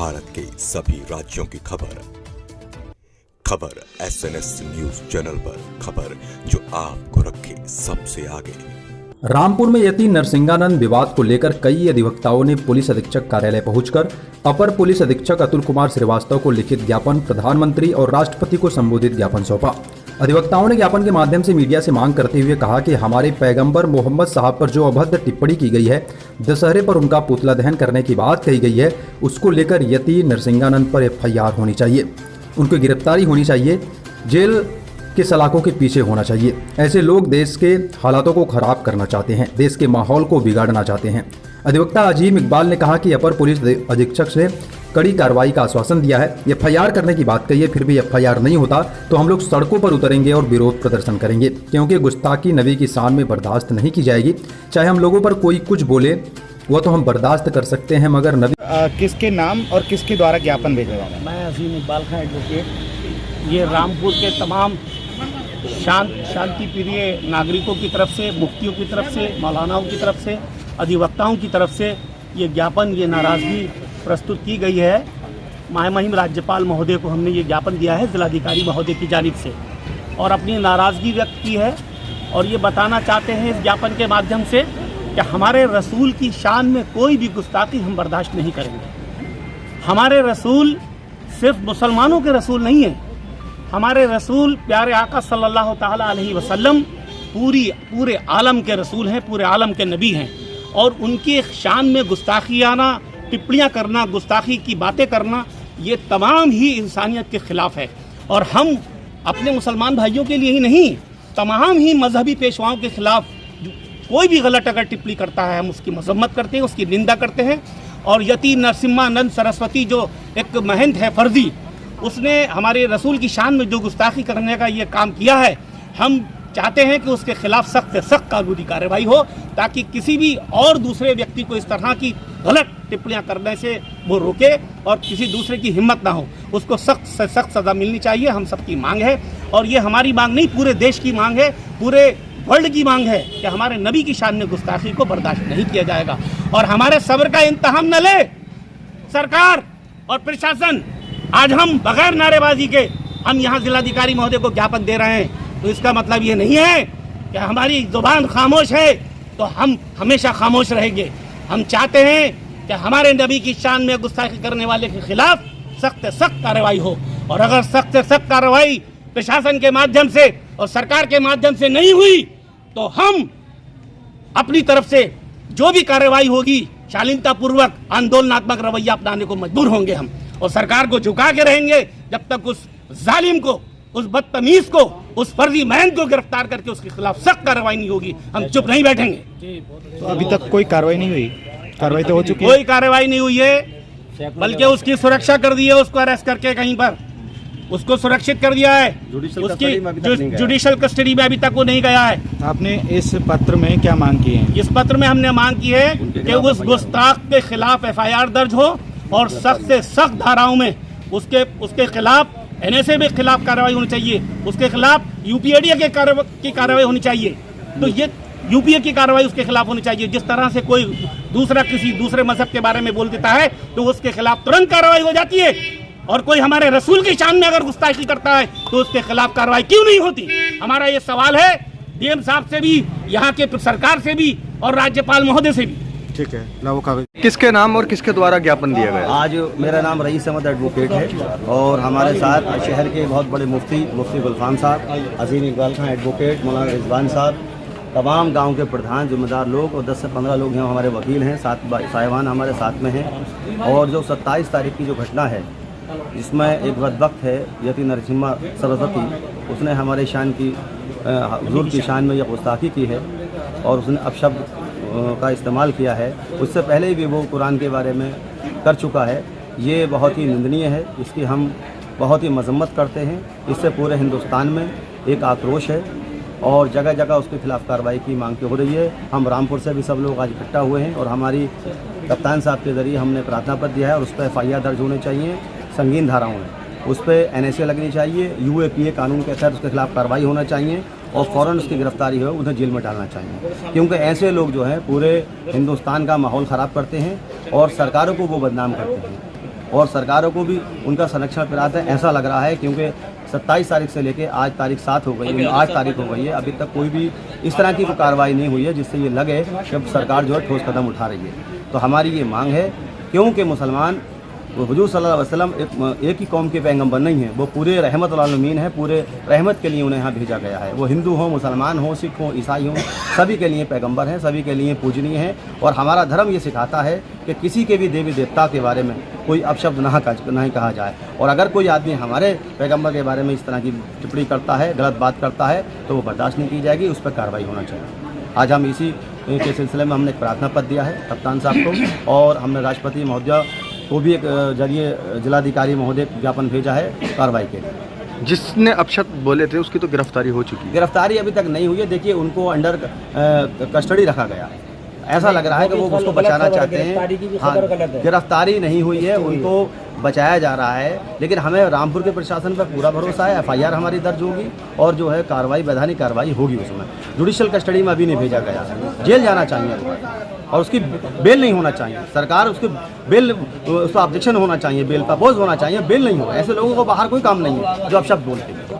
भारत के सभी राज्यों की खबर SNS न्यूज चैनल पर, खबर जो आपको रखे सबसे आगे। रामपुर में यति नरसिंहानंद विवाद को लेकर कई अधिवक्ताओं ने पुलिस अधीक्षक कार्यालय पहुंचकर अपर पुलिस अधीक्षक अतुल कुमार श्रीवास्तव को लिखित ज्ञापन, प्रधानमंत्री और राष्ट्रपति को संबोधित ज्ञापन सौंपा। अधिवक्ताओं ने ज्ञापन के माध्यम से मीडिया से मांग करते हुए कहा कि हमारे पैगंबर मोहम्मद साहब पर जो अभद्र टिप्पणी की गई है, दशहरे पर उनका पुतला दहन करने की बात कही गई है, उसको लेकर यति नरसिंहानंद पर FIR होनी चाहिए, उनकी गिरफ्तारी होनी चाहिए, जेल के सलाखों के पीछे होना चाहिए। ऐसे लोग देश के हालातों को खराब करना चाहते हैं, देश के माहौल को बिगाड़ना चाहते हैं। अधिवक्ता अजीम इकबाल ने कहा कि अपर पुलिस अधीक्षक से कड़ी कार्रवाई का आश्वासन दिया है, FIR करने की बात कही है, फिर भी FIR नहीं होता तो हम लोग सड़कों पर उतरेंगे और विरोध प्रदर्शन करेंगे, क्योंकि गुस्ताखी नबी की शान में बर्दाश्त नहीं की जाएगी। चाहे हम लोगों पर कोई कुछ बोले, वो तो हम बर्दाश्त कर सकते हैं, मगर नबी किसके नाम और किसके द्वारा ज्ञापन भेजा हुआ है? मैं अजीम इकबाल खां एडवोकेट। ये रामपुर के तमाम शांति प्रिय नागरिकों की तरफ से, मुफ्तियों की तरफ से, मौलानाओं की तरफ से, अधिवक्ताओं की तरफ से ये ज्ञापन, ये नाराज़गी प्रस्तुत की गई है। माननीय राज्यपाल महोदय को हमने ये ज्ञापन दिया है जिलाधिकारी महोदय की जानिब से, और अपनी नाराज़गी व्यक्त की है। और ये बताना चाहते हैं इस ज्ञापन के माध्यम से कि हमारे रसूल की शान में कोई भी गुस्ताखी हम बर्दाश्त नहीं करेंगे। हमारे रसूल सिर्फ मुसलमानों के रसूल नहीं हैं, हमारे रसूल प्यारे आका सल्लल्लाहु ताला अलैहि वसल्लम पूरे आलम के रसूल हैं, पूरे आलम के नबी हैं। और उनकी शान में गुस्ताखी आना, टिप्पणियाँ करना, गुस्ताखी की बातें करना, ये तमाम ही इंसानियत के ख़िलाफ़ है। और हम अपने मुसलमान भाइयों के लिए ही नहीं, तमाम ही मजहबी पेशवाओं के ख़िलाफ़ कोई भी गलत अगर टिप्पणी करता है, हम उसकी मजम्मत करते हैं, उसकी निंदा करते हैं। और यति नरसिम्हानंद सरस्वती जो एक महंत है फर्जी, उसने हमारे रसूल की शान में जो गुस्ताखी करने का ये काम किया है, हम चाहते हैं कि उसके खिलाफ सख्त से सख्त कानूनी कार्रवाई हो, ताकि किसी भी और दूसरे व्यक्ति को इस तरह की गलत टिप्पणियां करने से वो रोके और किसी दूसरे की हिम्मत ना हो। उसको सख्त से सख्त सज़ा मिलनी चाहिए, हम सबकी मांग है। और ये हमारी मांग नहीं, पूरे देश की मांग है, पूरे वर्ल्ड की मांग है कि हमारे नबी की शान में गुस्ताखी को बर्दाश्त नहीं किया जाएगा। और हमारे सब्र का इंतहाम न ले सरकार और प्रशासन। आज हम बगैर नारेबाजी के हम यहाँ जिलाधिकारी महोदय को ज्ञापन दे रहे हैं, तो इसका मतलब ये नहीं है कि हमारी जुबान खामोश है तो हम हमेशा खामोश रहेंगे। हम चाहते हैं कि हमारे नबी की शान में गुस्ताखी करने वाले के खिलाफ सख्त से सख्त कार्रवाई हो। और अगर सख्त से सख्त कार्रवाई प्रशासन के माध्यम से और सरकार के माध्यम से नहीं हुई तो हम अपनी तरफ से जो भी कार्रवाई होगी शालीनतापूर्वक आंदोलनात्मक रवैया अपनाने को मजबूर होंगे हम, और सरकार को झुका के रहेंगे जब तक उस जालिम को, उस बदतमीज को, उस फर्जी महंत को गिरफ्तार करके उसके खिलाफ सख्त कार्रवाई नहीं होगी, हम चुप नहीं बैठेंगे। तो अभी तक कोई कार्रवाई नहीं हुई? कार्रवाई तो हो चुकी है। कोई कार्रवाई नहीं हुई है, बल्कि उसकी सुरक्षा कर दी है, उसको अरेस्ट करके कहीं पर उसको सुरक्षित कर दिया है, उसकी जुडिशल कस्टडी में अभी तक वो नहीं गया है। आपने इस पत्र में क्या मांग की है? इस पत्र में हमने मांग की है कि उस गुस्ताख के खिलाफ FIR दर्ज हो और सख्त से सख्त धाराओं में उसके खिलाफ NSA के खिलाफ कार्रवाई होनी चाहिए, उसके खिलाफ UPADA की कार्रवाई होनी चाहिए। तो ये UPA की कार्रवाई उसके खिलाफ होनी चाहिए। जिस तरह से कोई दूसरा किसी दूसरे मजहब के बारे में बोल देता है तो उसके खिलाफ तुरंत कार्रवाई हो जाती है, और कोई हमारे रसूल की शान में अगर गुस्ताखी करता है तो उसके खिलाफ कार्रवाई क्यों नहीं होती? हमारा ये सवाल है DM साहब से भी, यहाँ के सरकार से भी और राज्यपाल महोदय से भी। ठीक है, लाओ कागज। किसके नाम और किसके द्वारा ज्ञापन दिया गया? आज मेरा नाम रईस अहमद एडवोकेट है, और हमारे साथ शहर के बहुत बड़े मुफ्ती गुलफाम साहब, अजीम इकबाल खां एडवोकेट, मौलाना रिजवान साहब, तमाम गांव के प्रधान जिम्मेदार लोग और 10 से 15 लोग यहाँ हमारे वकील हैं, 7 साहिबान हमारे साथ में हैं। और जो 27 तारीख की जो घटना है, जिसमें एक बदबख्त है यति नरसिम्हा सरस्वती, उसने हमारे शान की, हुजूर की शान में यह गुस्ताखी की है और उसने अपशब्द का इस्तेमाल किया है। उससे पहले भी वो कुरान के बारे में कर चुका है। ये बहुत ही निंदनीय है, इसकी हम बहुत ही मजम्मत करते हैं। इससे पूरे हिंदुस्तान में एक आक्रोश है और जगह जगह उसके खिलाफ कार्रवाई की मांग हो रही है। हम रामपुर से भी सब लोग आज इकट्ठा हुए हैं और हमारी कप्तान साहब के ज़रिए हमने प्रार्थना पत्र दिया है और उस पर FIR दर्ज होने चाहिए संगीन धाराओं में, उस पर NSA लगनी चाहिए, UAPA कानून के तहत उसके खिलाफ कार्रवाई होना चाहिए और फ़ौरन उसकी गिरफ्तारी हो, उन्हें जेल में डालना चाहिए। क्योंकि ऐसे लोग जो हैं पूरे हिंदुस्तान का माहौल ख़राब करते हैं और सरकारों को वो बदनाम करते हैं। और सरकारों को भी उनका संरक्षण कराते हैं ऐसा लग रहा है, क्योंकि 27 तारीख से लेके आज तारीख 7 हो गई है, 8 तारीख हो गई है, अभी तक कोई भी इस तरह की कोई कार्रवाई नहीं हुई है जिससे ये लगे कि अब सरकार जो है ठोस कदम उठा रही है। तो हमारी ये मांग है, क्योंकि मुसलमान हुजूर सल्लल्लाहु अलैहि वसल्लम एक ही कौम के पैगंबर नहीं हैं, वो पूरे रहमत वल आलमीन है, पूरे रहमत के लिए उन्हें यहाँ भेजा गया है। वो हिंदू हों, मुसलमान हों, सिख हों, ईसाई हों, सभी के लिए पैगंबर हैं, सभी के लिए पूजनीय हैं। और हमारा धर्म ये सिखाता है कि किसी के भी देवी देवता के बारे में कोई अपशब्द नहीं कहा जाए, और अगर कोई आदमी हमारे पैगंबर के बारे में इस तरह की टिप्पणी करता है, गलत बात करता है, तो वो बर्दाश्त नहीं की जाएगी, उस पर कार्रवाई होना चाहिए। आज हम इसी के सिलसिले में हमने एक प्रार्थना पत्र दिया है कप्तान साहब को, और हमने राष्ट्रपति महोदय को भी एक जरिए जिलाधिकारी महोदय ज्ञापन भेजा है कार्रवाई के लिए। जिसने अपशब्द बोले थे उसकी तो गिरफ्तारी हो चुकी है। गिरफ्तारी अभी तक नहीं हुई है। देखिए, उनको अंडर कस्टडी रखा गया है, ऐसा लग रहा है कि वो उसको बचाना चाहते हैं। हाँ, गिरफ्तारी नहीं हुई है, उनको बचाया जा रहा है, लेकिन हमें रामपुर के प्रशासन पर पूरा भरोसा है। FIR हमारी दर्ज होगी और जो है कार्रवाई, वैधानिक कार्रवाई होगी। उसमें जुडिशियल कस्टडी में अभी नहीं भेजा गया, जेल जाना चाहिए और उसकी बेल नहीं होना चाहिए। सरकार उसकी बेल, उसका ऑब्जेक्शन होना चाहिए, बेल प्रपोज होना चाहिए, बेल नहीं हो। ऐसे लोगों को बाहर कोई काम नहीं है जो अपशब्द बोलते हैं।